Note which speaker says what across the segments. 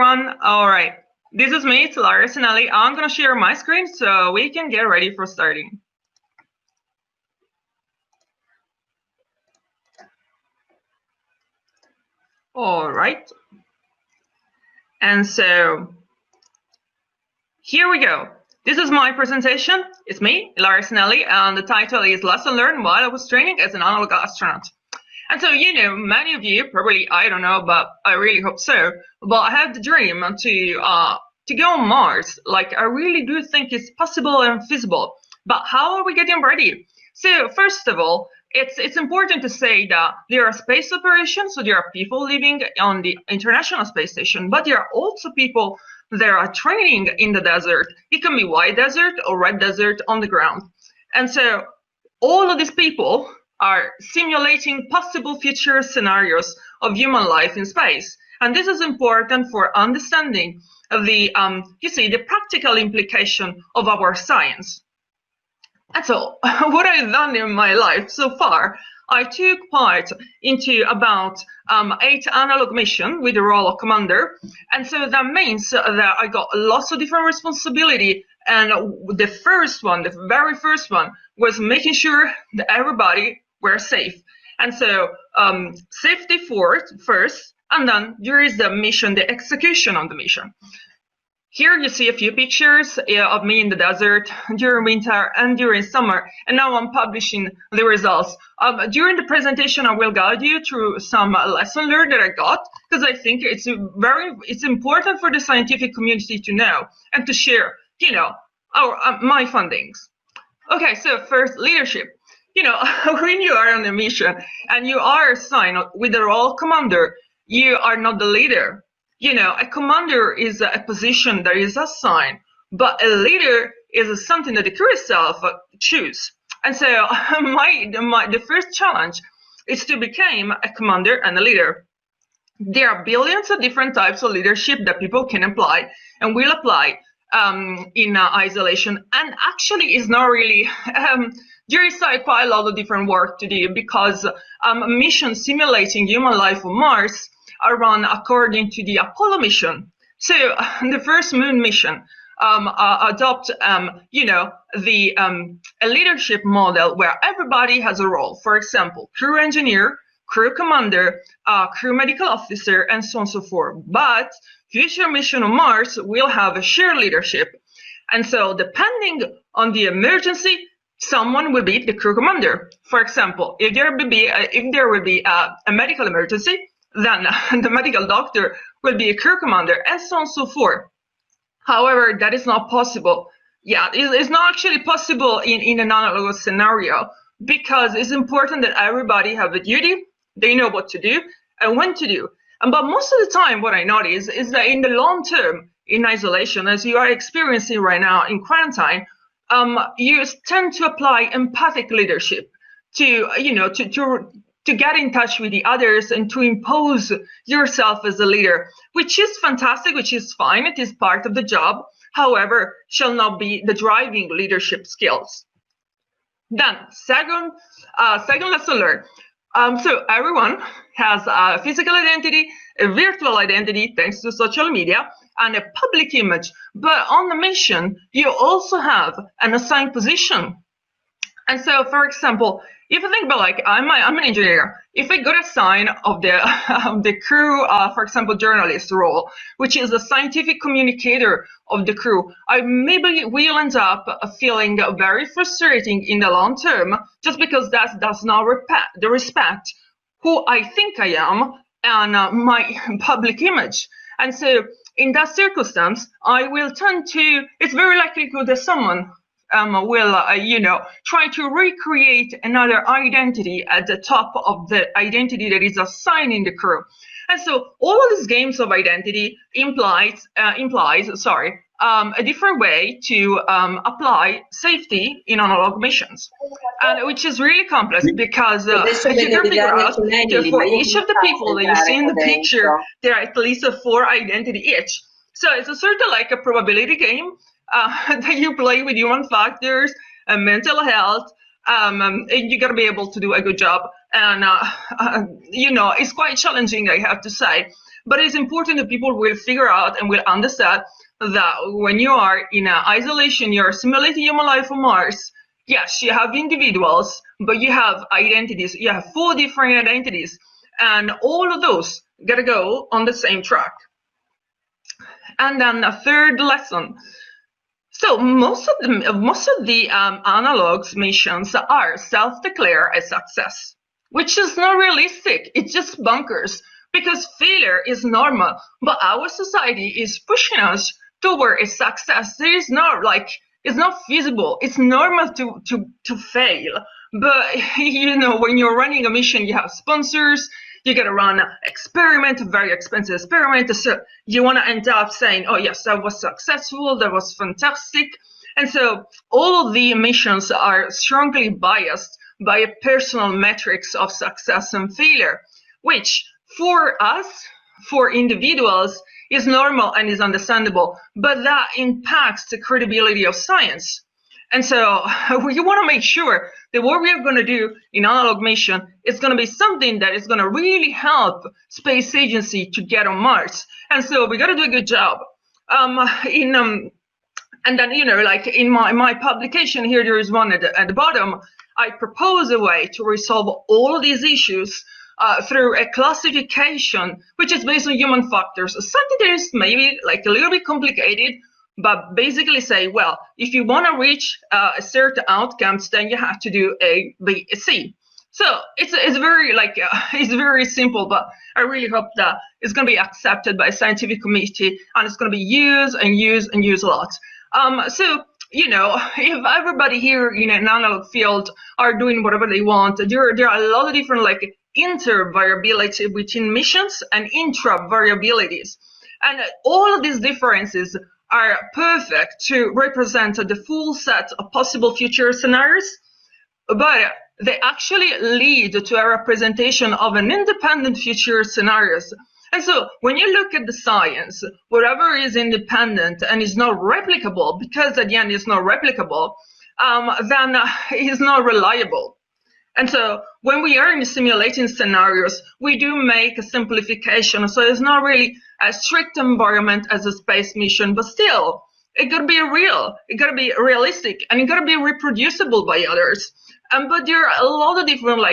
Speaker 1: everyone. All right, this is me, it's Ilaria Cinelli. I'm gonna share my screen so we can get ready for starting. All right, and so here we go. This is my presentation. It's me, Ilaria Cinelli, and the title is Lesson Learned While I Was Training as an Analog Astronaut. And so, many of you probably, I don't know, but I really hope so, but I have the dream to go on Mars. Like, I really do think it's possible and feasible. But how are we getting ready? So, first of all, it's important to say that there are space operations, so there are people living on the International Space Station, but there are also people that are training in the desert. It can be white desert or red desert on the ground. And so, all of these people are simulating possible future scenarios of human life in space. And this is important for understanding the, the practical implication of our science. And so, what I've done in my life so far, I took part into about 8 analog missions with the role of commander. And so that means that I got lots of different responsibility. And the first one, the very first one, was making sure that everybody were safe. And so safety first, and then there is the mission, the execution of the mission. Here you see a few pictures of me in the desert during winter and during summer, and now I'm publishing the results. During the presentation, I will guide you through some lesson learned that I got, because I think it's important for the scientific community to know and to share, my findings. Okay, so first, leadership. When you are on a mission and you are assigned with the role commander, you are not the leader. A commander is a position that is assigned, but a leader is something that the crew itself choose. And so the first challenge is to become a commander and a leader. There are billions of different types of leadership that people can apply and will apply in isolation. And actually is not really, there is quite a lot of different work to do, because missions simulating human life on Mars are run according to the Apollo mission. So the first moon mission adopt, a leadership model where everybody has a role. For example, crew engineer, crew commander, crew medical officer, and so on and so forth. But future mission on Mars will have a shared leadership. And so depending on the emergency, someone will be the crew commander. For example, if there will be a medical emergency, then the medical doctor will be a crew commander, and so on and so forth. However, that is not possible. Yeah, it's not actually possible in an analogous scenario, because it's important that everybody have a duty, they know what to do and when to do. But most of the time, what I notice is that in the long term, in isolation, as you are experiencing right now in quarantine, you tend to apply empathic leadership to get in touch with the others and to impose yourself as a leader, which is fantastic, which is fine. It is part of the job. However, shall not be the driving leadership skills. Then, second lesson learned. So everyone has a physical identity, a virtual identity, thanks to social media, and a public image. But on the mission, you also have an assigned position. And so, for example, if you think about I'm an engineer, if I got a sign of the crew, for example, journalist role, which is a scientific communicator of the crew, I maybe will end up feeling very frustrating in the long term, just because that does not respect who I think I am and my public image. And so, in that circumstance, I will tend to. It's very likely that someone will, try to recreate another identity at the top of the identity that is assigned in the crew. And so all of these games of identity implies a different way to apply safety in analog missions, and which is really complex, because as you can figure out, for each of the people that you see in the picture, there are at least 4 identity each. So it's a sort of like a probability game that you play with human factors and mental health, and you got to be able to do a good job. And, it's quite challenging, I have to say. but it's important that people will figure out and will understand that when you are in isolation, you're simulating human life on Mars. Yes, you have individuals, but you have identities. You have 4 different identities, and all of those gotta go on the same track. And then a third lesson. So most of the analogues missions are self-declare a success, which is not realistic. It's just bunkers, because failure is normal, but our society is pushing us toward a success. There is not it's not feasible. It's normal to fail, but when you're running a mission, you have sponsors. You got to run an experiment, a very expensive experiment. So you want to end up saying, oh, yes, that was successful. That was fantastic. And so all of the missions are strongly biased by personal metrics of success and failure, which for us, for individuals, is normal and is understandable. But that impacts the credibility of science. And so we want to make sure that what we are going to do in analog mission is going to be something that is going to really help space agency to get on Mars. And so we got to do a good job. And then, in my publication here, there is one at the bottom. I propose a way to resolve all of these issues through a classification, which is based on human factors. Something that is maybe a little bit complicated, but basically say, well, if you want to reach a certain outcomes, then you have to do A, B, C. So it's very it's very simple, but I really hope that it's going to be accepted by a scientific community, and it's going to be used and used and used a lot. So if everybody here in an analog field are doing whatever they want, there are a lot of different inter-variability between missions and intra-variabilities, and all of these differences are perfect to represent the full set of possible future scenarios, but they actually lead to a representation of an independent future scenarios. And so when you look at the science, whatever is independent and is not replicable, because at the end it's not replicable, then it's not reliable. And so when we are in simulating scenarios, we do make a simplification. So it's not really a strict environment as a space mission, but still, it got to be real, it got to be realistic, and it got to be reproducible by others. But there are a lot of different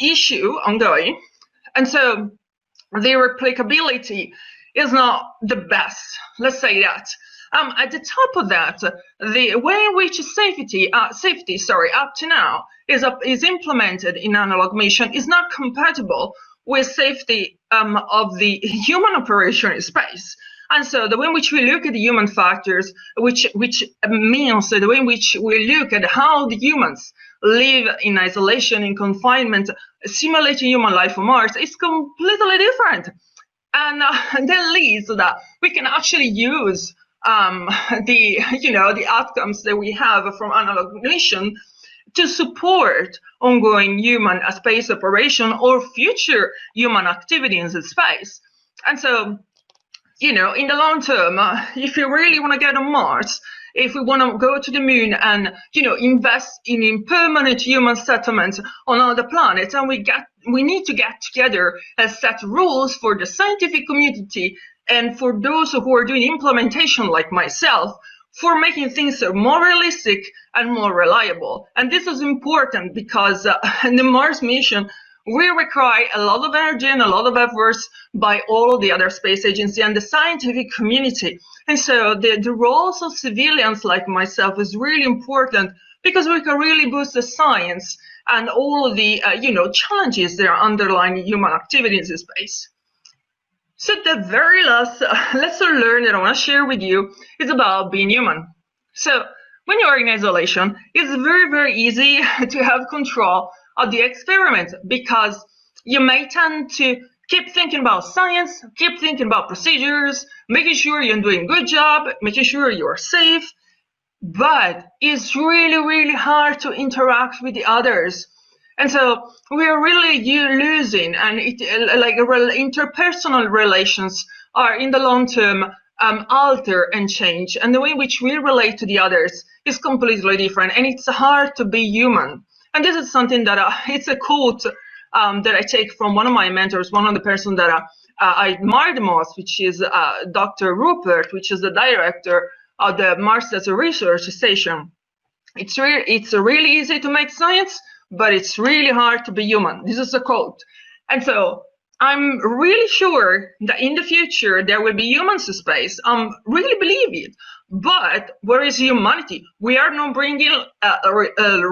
Speaker 1: issue ongoing. And so the replicability is not the best, let's say that. At the top of that, the way in which safety up to now is implemented in analog mission is not compatible with safety of the human operation in space. And so the way in which we look at the human factors, which means the way in which we look at how the humans live in isolation, in confinement, simulating human life on Mars, is completely different. And that leads to that we can actually use the outcomes that we have from analog mission to support ongoing human space operation or future human activity in space. And so, in the long term, if you really want to get on Mars, if we want to go to the moon and, invest in permanent human settlements on other planets, and we need to get together and set rules for the scientific community and for those who are doing implementation like myself, for making things more realistic and more reliable. And this is important because in the Mars mission, we require a lot of energy and a lot of efforts by all of the other space agencies and the scientific community. And so the roles of civilians like myself is really important, because we can really boost the science and all of the challenges that are underlying human activities in space. So the very last lesson learned that I want to share with you is about being human. So when you are in isolation, it's very, very easy to have control of the experiment, because you may tend to keep thinking about science, keep thinking about procedures, making sure you're doing a good job, making sure you're safe. But it's really, really hard to interact with the others. And so we're really losing, and interpersonal relations are in the long term alter and change, and the way in which we relate to the others is completely different, and it's hard to be human. And this is something that it's a quote that I take from one of my mentors, one of the person that I admire the most, which is Dr. Rupert, which is the director of the Mars Desert Research Station. It's really easy to make science, but it's really hard to be human. This is a quote. And so I'm really sure that in the future there will be humans in space. Really believe it. But where is humanity? We are not bringing a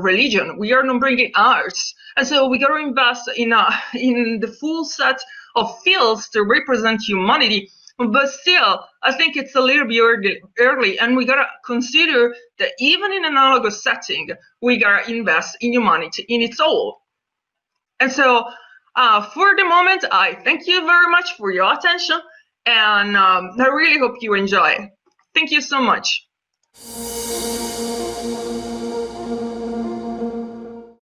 Speaker 1: religion. We are not bringing arts. And so we got to invest in the full set of fields to represent humanity. But still, I think it's a little bit early, and we gotta consider that even in an analogous setting, we gotta invest in humanity in its all. And so, for the moment, I thank you very much for your attention, and I really hope you enjoy. Thank you so much.